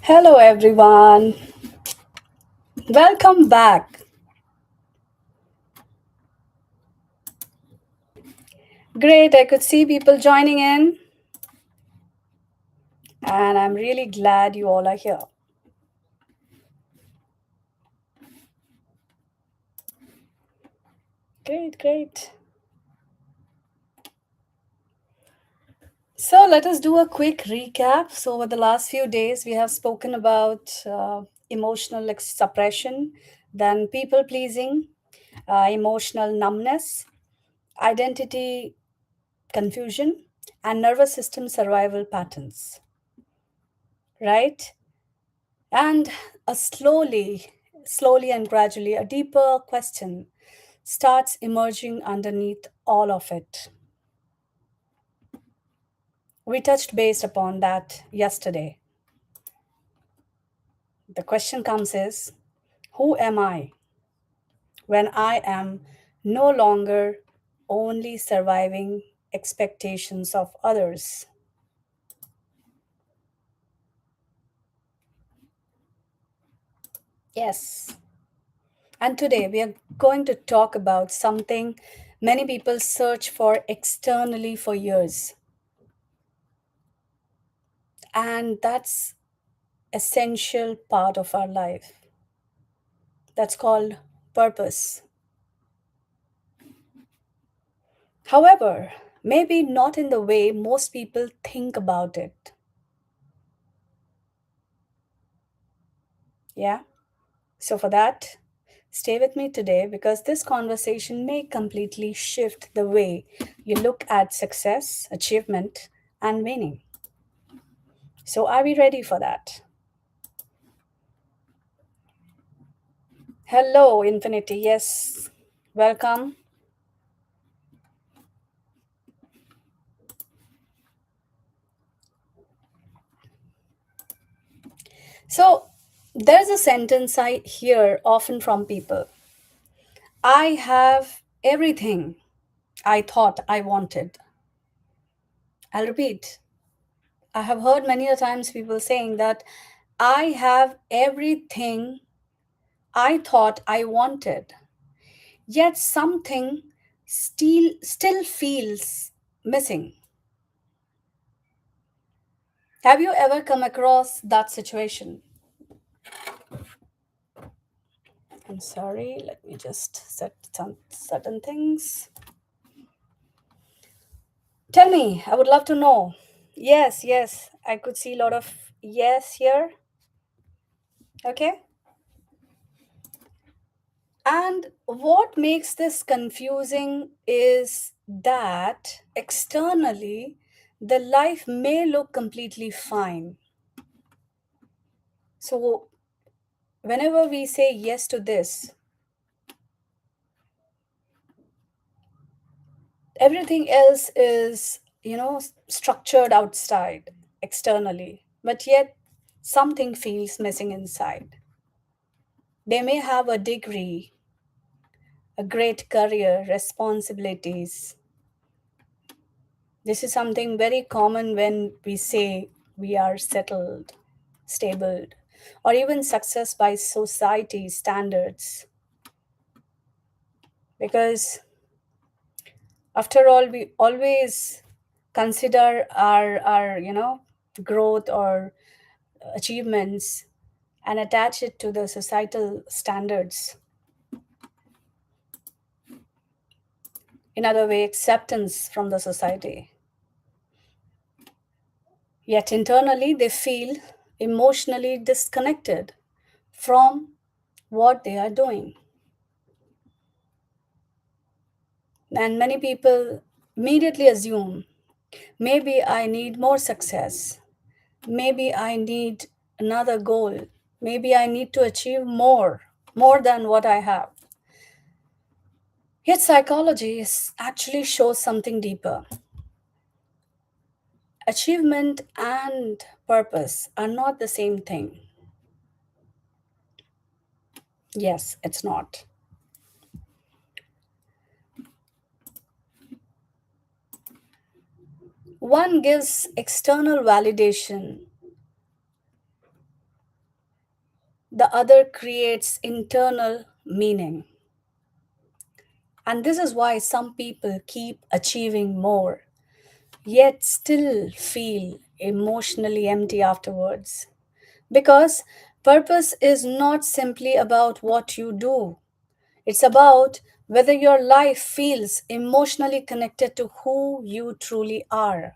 Hello, everyone. Welcome back. Great, I could see people joining in, and I'm really glad you all are here. Great, great. So, let us do a quick recap. So, over the last few days, we have spoken about emotional suppression, then people pleasing, emotional numbness, identity confusion, and nervous system survival patterns, right? And slowly and gradually, a deeper question starts emerging underneath all of it. We touched base upon that yesterday. The question comes is, who am I when I am no longer only surviving expectations of others? Yes. And today we are going to talk about something many people search for externally for years. And that's essential part of our life. That's called purpose. However, maybe not in the way most people think about it. Yeah? So, for that, stay with me today because this conversation may completely shift the way you look at success, achievement, and meaning. So, are we ready for that? Hello, Infinity. Yes. Welcome. So, there's a sentence I hear often from people. I have everything I thought I wanted. I'll repeat. I have heard many a times people saying that I have everything I thought I wanted, yet something still feels missing. Have you ever come across that situation? I'm sorry, let me just set some certain things. Tell me, I would love to know. Yes, yes, I could see a lot of yes here. Okay. And what makes this confusing is that externally, the life may look completely fine. So, whenever we say yes to this, everything else is, structured outside, externally, but yet something feels missing inside. They may have a degree, a great career, responsibilities. This is something very common when we say we are settled, stable, or even success by society standards. Because after all, we always consider our growth or achievements and attach it to the societal standards. In other way, acceptance from the society. Yet internally, they feel emotionally disconnected from what they are doing. And many people immediately assume maybe I need more success, maybe I need another goal, maybe I need to achieve more than what I have. Yet psychology actually shows something deeper. Achievement and purpose are not the same thing. Yes, it's not. One gives external validation, the other creates internal meaning. And this is why some people keep achieving more, yet still feel emotionally empty afterwards. Because purpose is not simply about what you do, it's about whether your life feels emotionally connected to who you truly are.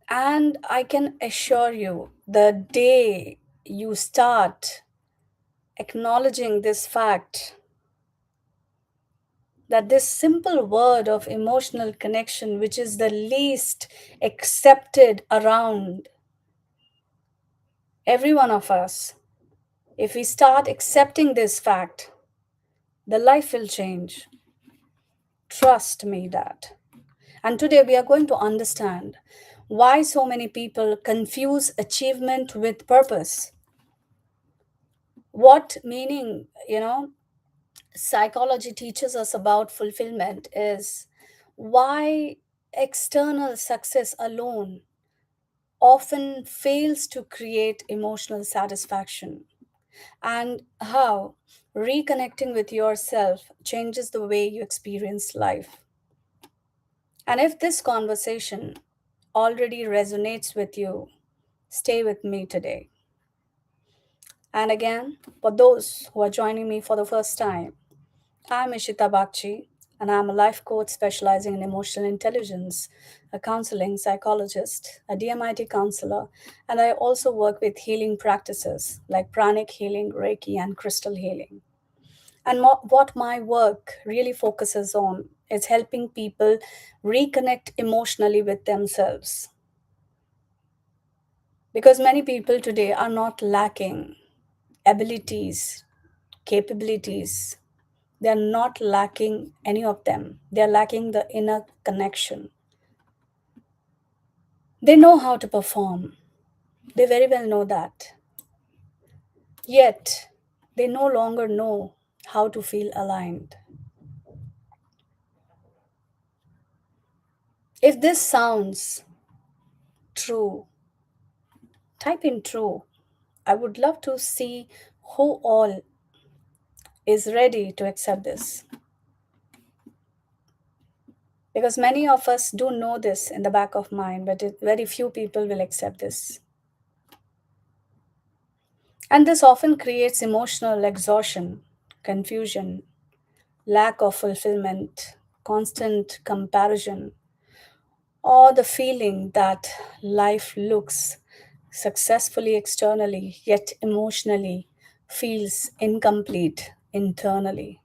And I can assure you, the day you start acknowledging this fact, that this simple word of emotional connection, which is the least accepted around every one of us, if we start accepting this fact, the life will change. Trust me that. And today we are going to understand why so many people confuse achievement with purpose. What meaning, psychology teaches us about fulfillment is why external success alone often fails to create emotional satisfaction, and how reconnecting with yourself changes the way you experience life. And if this conversation already resonates with you, stay with me today. And again, for those who are joining me for the first time, I'm Ishita Bakchi, and I'm a life coach specializing in emotional intelligence, a counseling psychologist, a DMIT counselor, and I also work with healing practices like pranic healing, Reiki, and crystal healing. And what my work really focuses on is helping people reconnect emotionally with themselves. Because many people today are not lacking abilities, capabilities. They're not lacking any of them. They're lacking the inner connection. They know how to perform. They very well know that. Yet, they no longer know how to feel aligned. If this sounds true, type in true. I would love to see who all is ready to accept this. Because many of us do know this in the back of mind, but very few people will accept this. And this often creates emotional exhaustion, confusion, lack of fulfillment, constant comparison, or the feeling that life looks successfully externally, yet emotionally feels incomplete internally.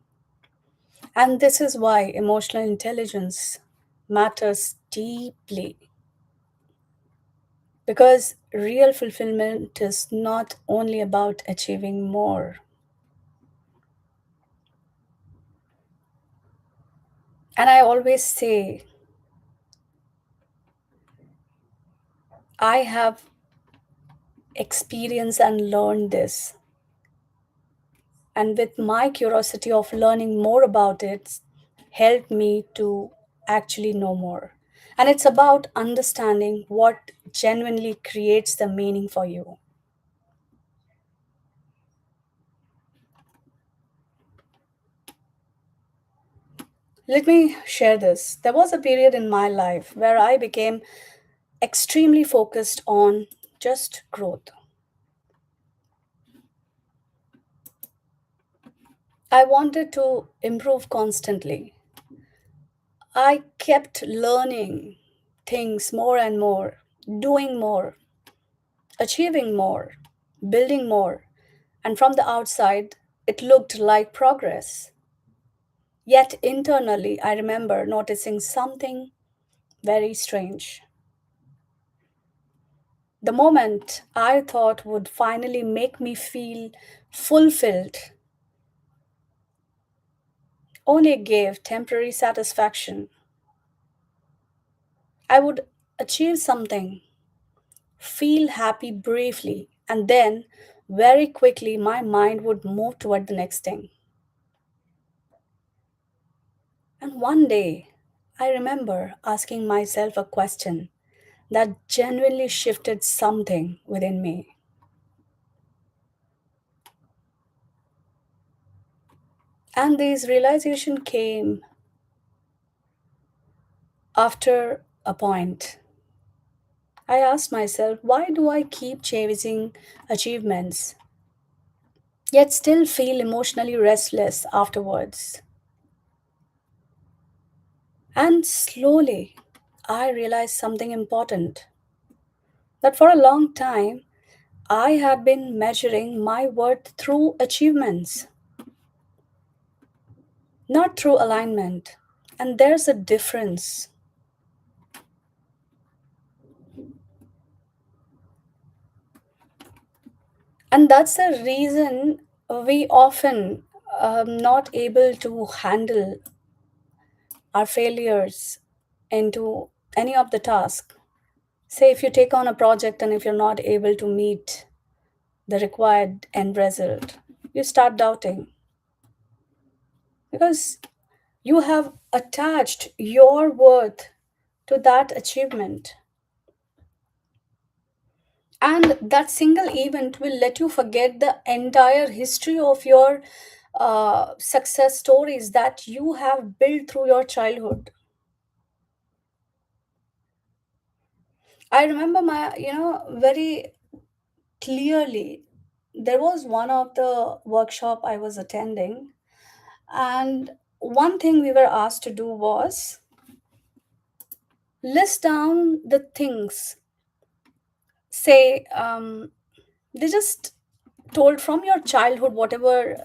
And this is why emotional intelligence matters deeply, because real fulfillment is not only about achieving more. And I always say, I have experienced and learned this. And with my curiosity of learning more about it, helped me to actually know more. And it's about understanding what genuinely creates the meaning for you. Let me share this. There was a period in my life where I became extremely focused on just growth. I wanted to improve constantly. I kept learning things more and more, doing more, achieving more, building more. And from the outside, it looked like progress. Yet internally, I remember noticing something very strange. The moment I thought would finally make me feel fulfilled only gave temporary satisfaction. I would achieve something, feel happy briefly, and then very quickly my mind would move toward the next thing. And one day, I remember asking myself a question: that genuinely shifted something within me. And this realization came after a point. I asked myself, why do I keep chasing achievements, yet still feel emotionally restless afterwards? And slowly, I realized something important, that for a long time, I had been measuring my worth through achievements, not through alignment. And there's a difference. And that's the reason we often not able to handle our failures into any of the task. Say if you take on a project and if you're not able to meet the required end result, you start doubting because you have attached your worth to that achievement. And that single event will let you forget the entire history of your success stories that you have built through your childhood. I remember my, very clearly, there was one of the workshop I was attending, and one thing we were asked to do was list down the things. Say, they just told from your childhood whatever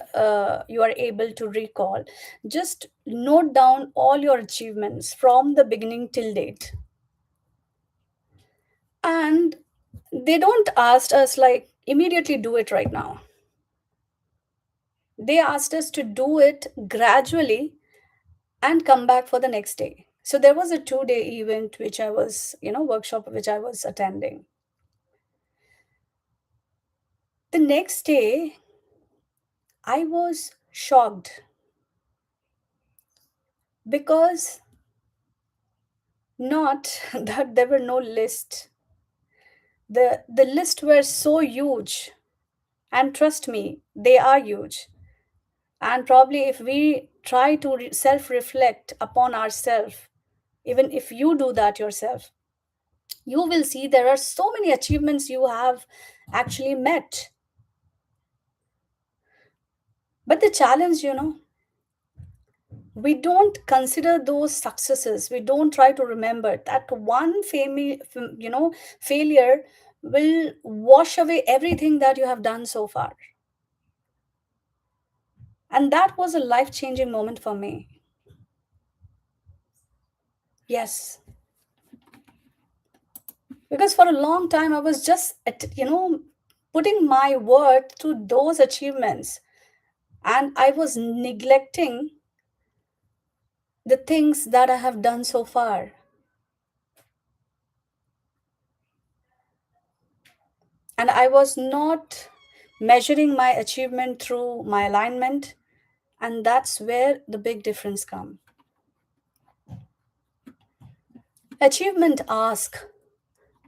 you are able to recall, just note down all your achievements from the beginning till date. And they don't ask us like immediately do it right now. They asked us to do it gradually and come back for the next day. So there was a 2-day event which I was, workshop which I was attending. The next day I was shocked because not that there were no list. The list were so huge, and trust me, they are huge. And probably if we try to self reflect upon ourselves, even if you do that yourself, you will see there are so many achievements you have actually met. But the challenge, we don't consider those successes. We don't try to remember that one failure will wash away everything that you have done so far. And that was a life changing moment for me. Yes, because for a long time I was just putting my worth to those achievements, and I was neglecting the things that I have done so far. And I was not measuring my achievement through my alignment, and that's where the big difference come. Achievement ask,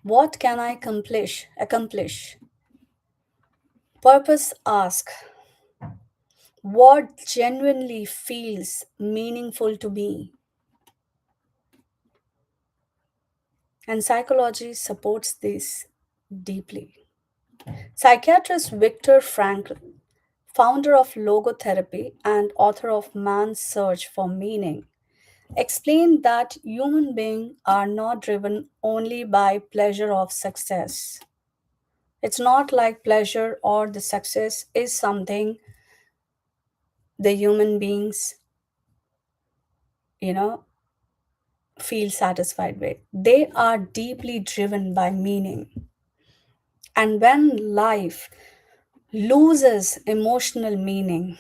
what can I accomplish? Purpose ask, what genuinely feels meaningful to me? And psychology supports this deeply. Psychiatrist Viktor Frankl, founder of logotherapy and author of Man's Search for Meaning, explained that human beings are not driven only by pleasure of success. It's not like pleasure or the success is something the human beings, you know, feel satisfied with. They are deeply driven by meaning. And when life loses emotional meaning,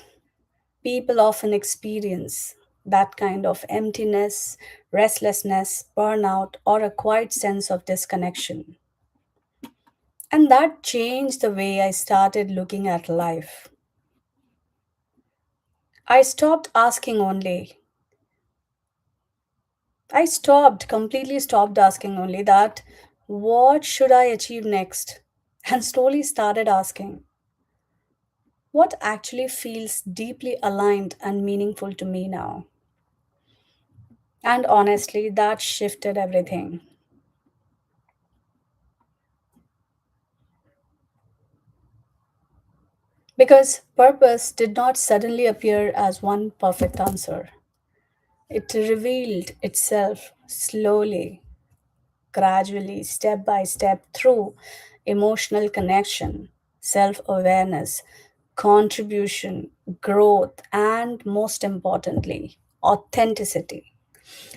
people often experience that kind of emptiness, restlessness, burnout, or a quiet sense of disconnection. And that changed the way I started looking at life. I stopped asking only. I completely stopped asking only that what should I achieve next? And slowly started asking, what actually feels deeply aligned and meaningful to me now? And honestly, that shifted everything. Because purpose did not suddenly appear as one perfect answer. It revealed itself slowly, gradually, step by step, through emotional connection, self awareness, contribution, growth, and most importantly, authenticity.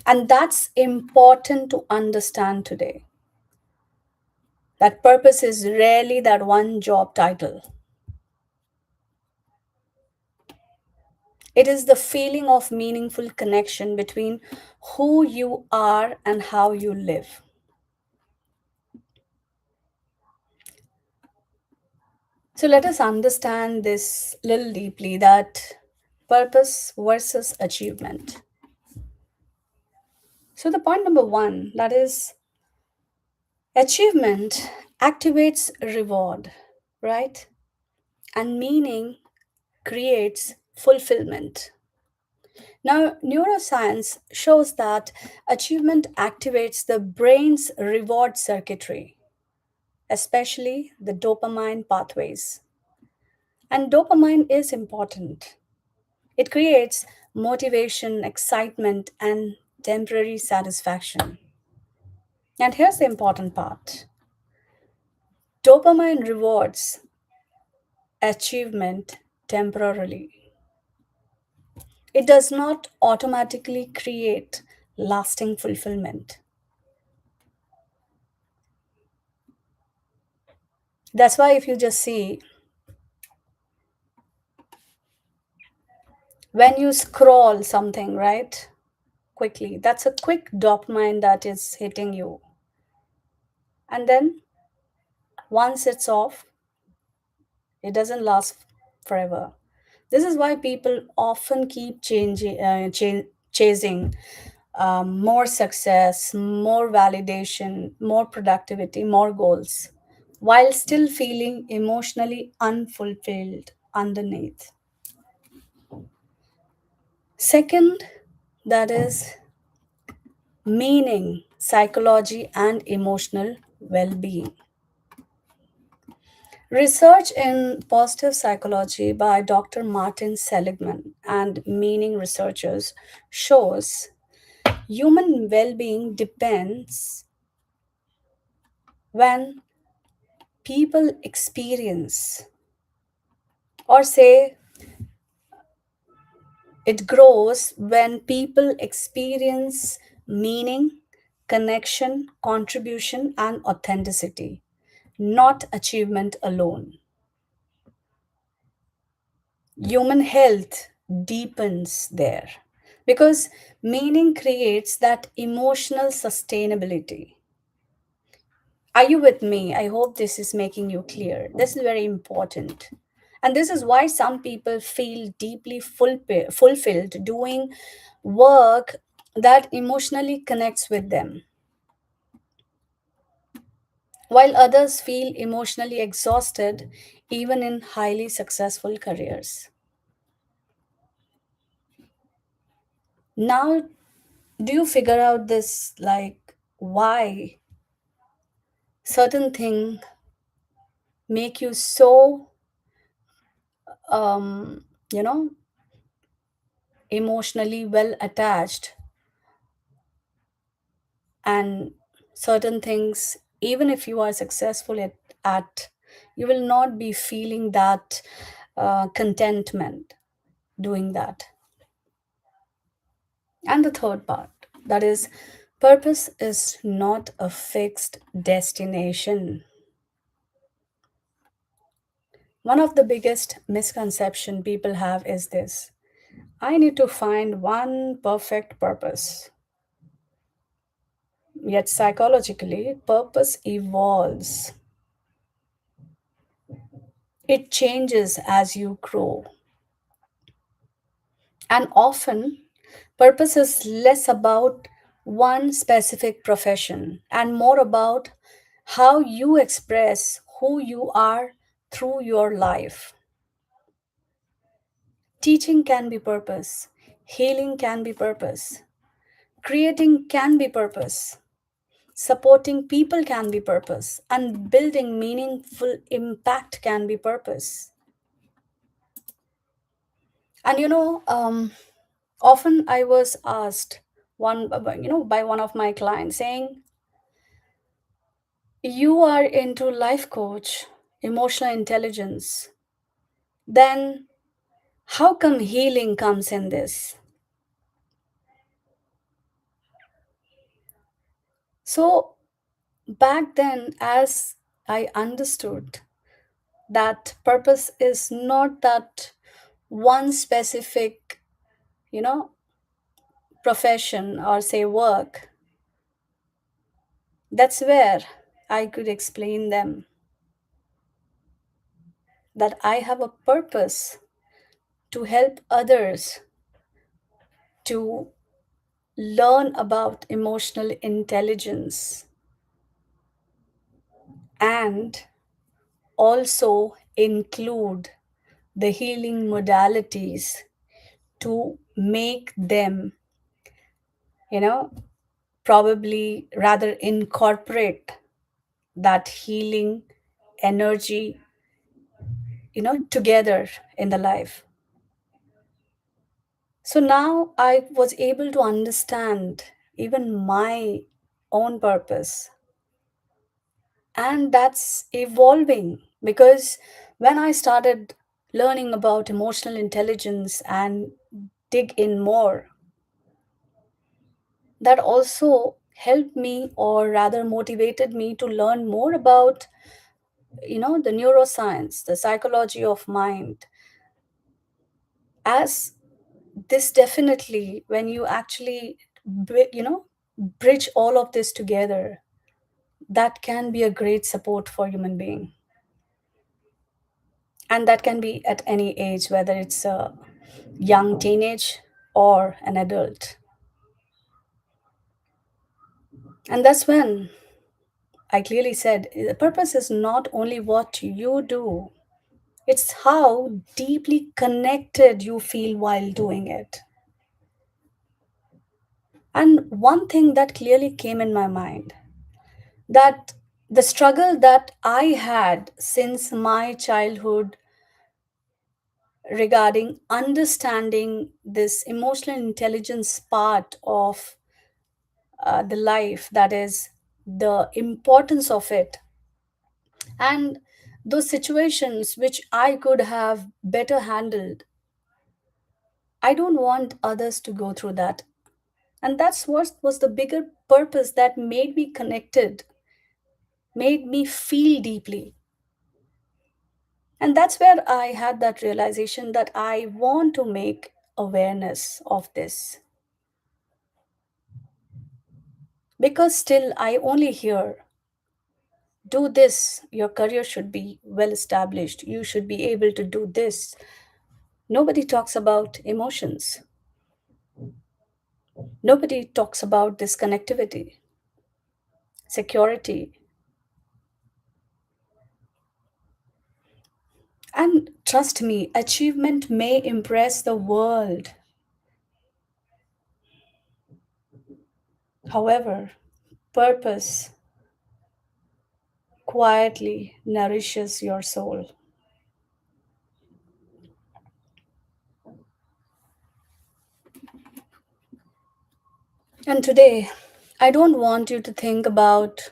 And that's important to understand today, that purpose is rarely that one job title. It is the feeling of meaningful connection between who you are and how you live. So let us understand this little deeply, that purpose versus achievement. So the point number one, that is achievement activates reward, right? And meaning creates fulfillment. Now, neuroscience shows that achievement activates the brain's reward circuitry, especially the dopamine pathways. And dopamine is important. It creates motivation, excitement, and temporary satisfaction. And here's the important part: dopamine rewards achievement temporarily, it does not automatically create lasting fulfillment. That's why, if you just see, when you scroll something, right, quickly, that's a quick dopamine that is hitting you. And then once it's off, it doesn't last forever. This is why people often keep chasing more success, more validation, more productivity, more goals, while still feeling emotionally unfulfilled underneath. Second, that is meaning, psychology, and emotional well being. Research in positive psychology by Dr. Martin Seligman and meaning researchers shows human well being depends when people experience, or say it grows when people experience meaning, connection, contribution, and authenticity, not achievement alone. Human health deepens there because meaning creates that emotional sustainability. Are you with me? I hope this is making you clear. This is very important. And this is why some people feel deeply fulfilled doing work that emotionally connects with them, while others feel emotionally exhausted even in highly successful careers. Now, do you figure out this, like why certain thing make you so um you know emotionally well attached, and certain things, even if you are successful at you will not be feeling that contentment doing that. And the third part, that is purpose is not a fixed destination. One of the biggest misconception people have is this: I need to find one perfect purpose. Yet psychologically, purpose evolves. It changes as you grow. And often, purpose is less about one specific profession and more about how you express who you are through your life. Teaching can be purpose, healing can be purpose, creating can be purpose, supporting people can be purpose, and building meaningful impact can be purpose. And often I was asked by one of my clients saying, "You are into life coach, emotional intelligence. Then how come healing comes in this?" So back then, as I understood that purpose is not that one specific, you know, profession or say work, that's where I could explain them that I have a purpose to help others to learn about emotional intelligence and also include the healing modalities to make them, you know, probably rather incorporate that healing energy, together in the life. So now I was able to understand even my own purpose, and that's evolving because when I started learning about emotional intelligence and dig in more, that also helped me or rather motivated me to learn more about the neuroscience, the psychology of mind, as this definitely, when you actually bridge all of this together, that can be a great support for human being, and that can be at any age, whether it's a young teenage or an adult. And that's when I clearly said the purpose is not only what you do, it's how deeply connected you feel while doing it. And one thing that clearly came in my mind, that the struggle that I had since my childhood regarding understanding this emotional intelligence part of the life, that is the importance of it, and those situations which I could have better handled. I don't want others to go through that. And that's what was the bigger purpose that made me connected, made me feel deeply. And that's where I had that realization that I want to make awareness of this. Because still, I only hear, do this, your career should be well established, you should be able to do this. Nobody talks about emotions, nobody talks about this connectivity, security. And trust me, achievement may impress the world. However, purpose quietly nourishes your soul. And today, I don't want you to think about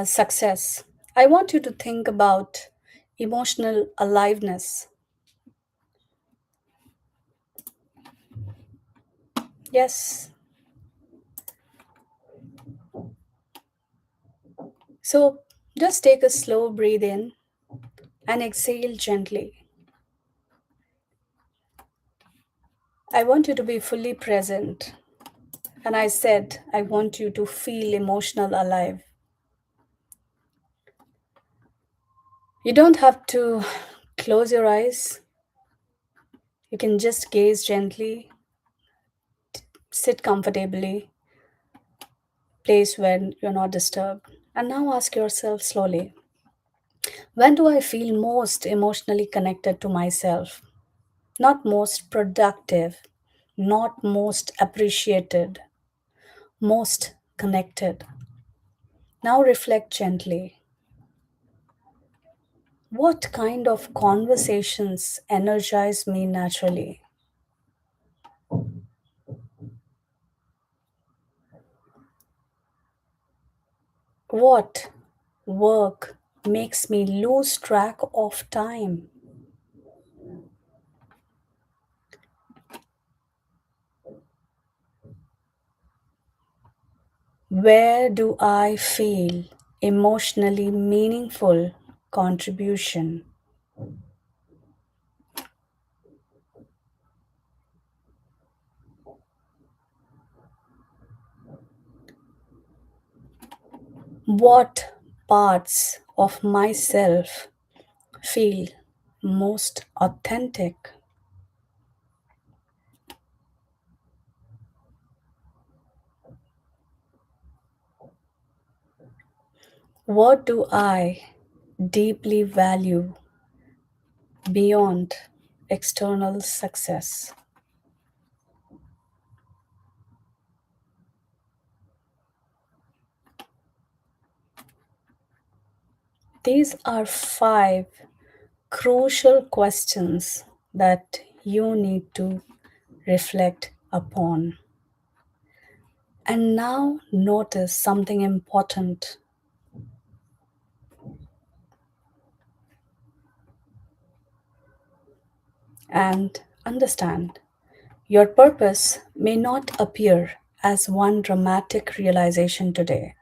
success. I want you to think about emotional aliveness. Yes. So just take a slow breathe in and exhale gently. I want you to be fully present. And I said, I want you to feel emotional alive. You don't have to close your eyes. You can just gaze gently, sit comfortably, place where you're not disturbed. And now ask yourself slowly, when do I feel most emotionally connected to myself? Not most productive, not most appreciated, most connected. Now reflect gently. What kind of conversations energize me naturally? What work makes me lose track of time? Where do I feel emotionally meaningful contribution? What parts of myself feel most authentic? What do I deeply value beyond external success? These are five crucial questions that you need to reflect upon. And now notice something important and understand. Your purpose may not appear as one dramatic realization today,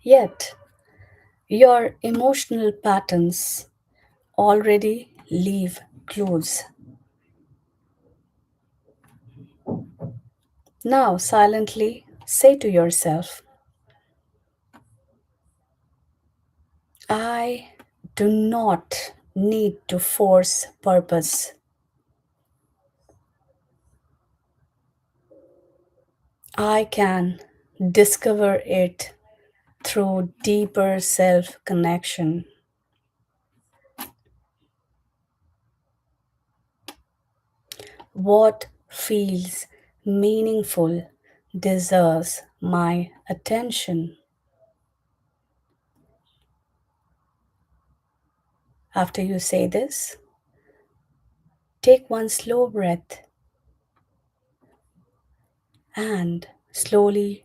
yet, your emotional patterns already leave clues. Now, silently say to yourself, I do not need to force purpose. I can discover it through deeper self connection. What feels meaningful deserves my attention. After you say this, take one slow breath and slowly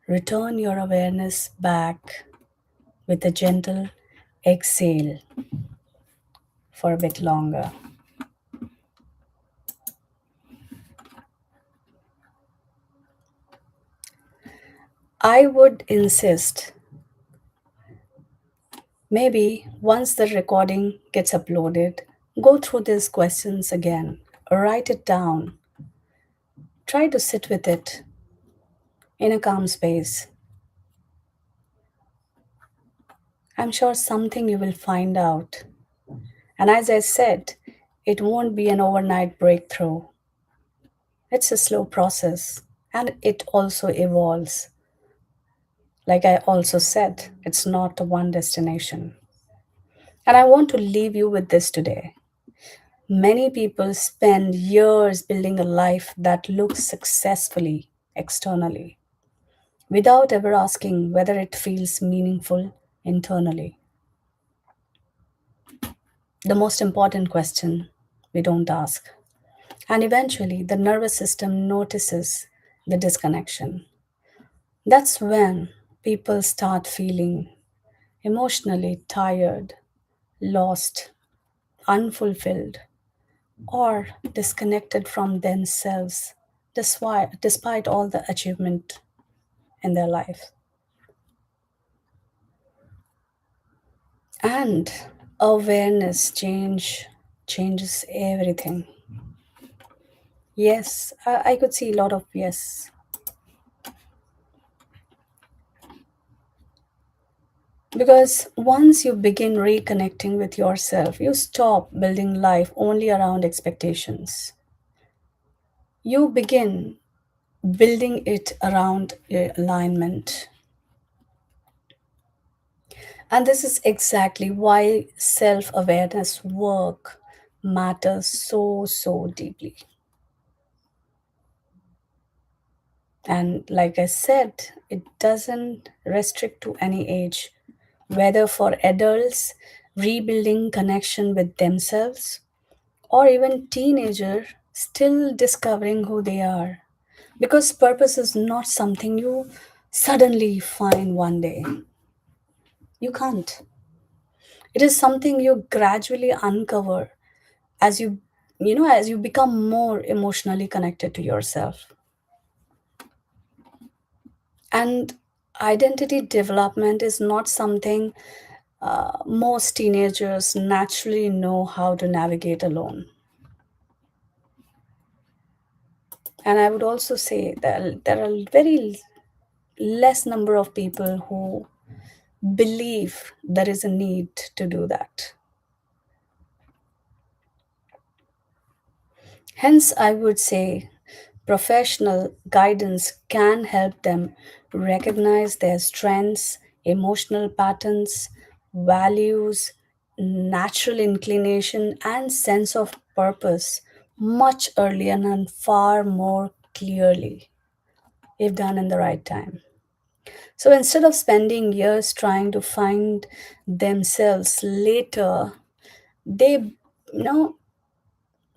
return your awareness back with a gentle exhale for a bit longer. I would insist, maybe once the recording gets uploaded, go through these questions again, write it down, try to sit with it in a calm space. I'm sure something you will find out. And as I said, it won't be an overnight breakthrough. It's a slow process and it also evolves. Like I also said, it's not a one destination. And I want to leave you with this today. Many people spend years building a life that looks successfully externally without ever asking whether it feels meaningful internally. The most important question we don't ask. And eventually, the nervous system notices the disconnection. That's when people start feeling emotionally tired, lost, unfulfilled, or disconnected from themselves despite all the achievement in their life. And awareness changes everything. Yes, I could see a lot of yes. Because once you begin reconnecting with yourself, you stop building life only around expectations. You begin building it around your alignment. And this is exactly why self awareness work matters so deeply. And like I said, it doesn't restrict to any age, whether for adults rebuilding connection with themselves or even teenager still discovering who they are. Because purpose is not something you suddenly find one day. You can't. It is something you gradually uncover as as you become more emotionally connected to yourself. And identity development is not something most teenagers naturally know how to navigate alone. And I would also say that there are very less number of people who believe there is a need to do that. Hence, I would say professional guidance can help them recognize their strengths, emotional patterns, values, natural inclination, and sense of purpose much earlier and far more clearly if done in the right time. So instead of spending years trying to find themselves later, they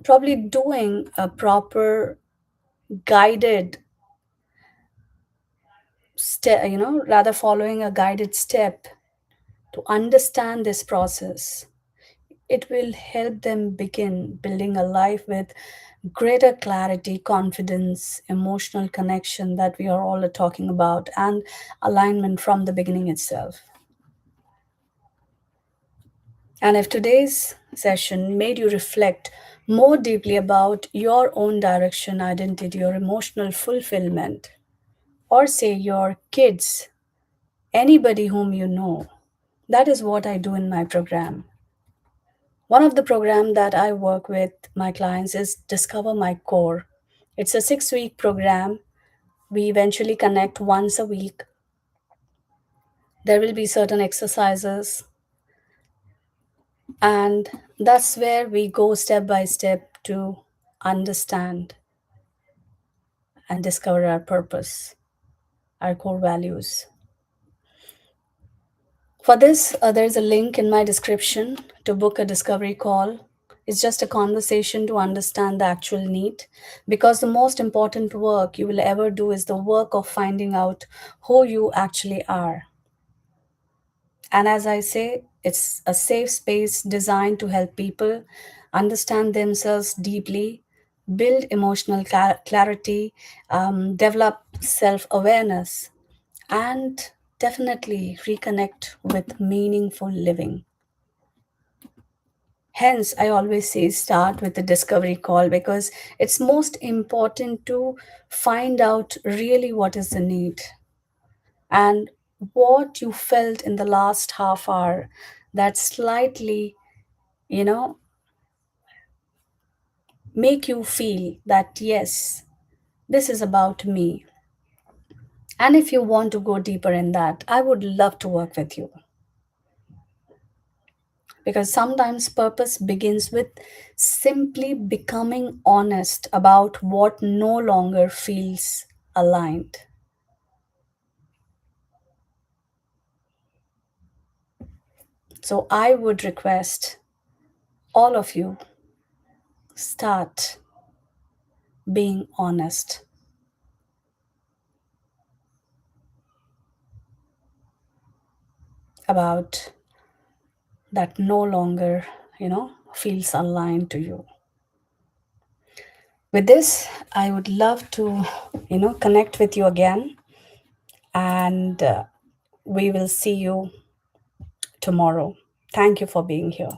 probably doing a proper guided step, rather following a guided step to understand this process. It will help them begin building a life with greater clarity, confidence, emotional connection that we are all talking about, and alignment from the beginning itself. And if today's session made you reflect more deeply about your own direction, identity, or emotional fulfillment, or say your kids, anybody whom you know, that is what I do in my program. One of the program that I work with my clients is Discover My Core. It's a 6-week program. We eventually connect once a week. There will be certain exercises, and that's where we go step by step to understand and discover our purpose, our core values. For this, there's a link in my description to book a discovery call. It's just a conversation to understand the actual need, because the most important work you will ever do is the work of finding out who you actually are. And as I say, it's a safe space designed to help people understand themselves deeply, build emotional clarity, develop self awareness, and definitely reconnect with meaningful living. Hence, I always say start with the discovery call, because it's most important to find out really what is the need and what you felt in the last half hour that slightly, you know, make you feel that yes, this is about me. And if you want to go deeper in that, I would love to work with you, because sometimes purpose begins with simply becoming honest about what no longer feels aligned. So I would request all of you start being honest about that no longer, feels aligned to you. With this, I would love to, connect with you again, and we will see you tomorrow. Thank you for being here.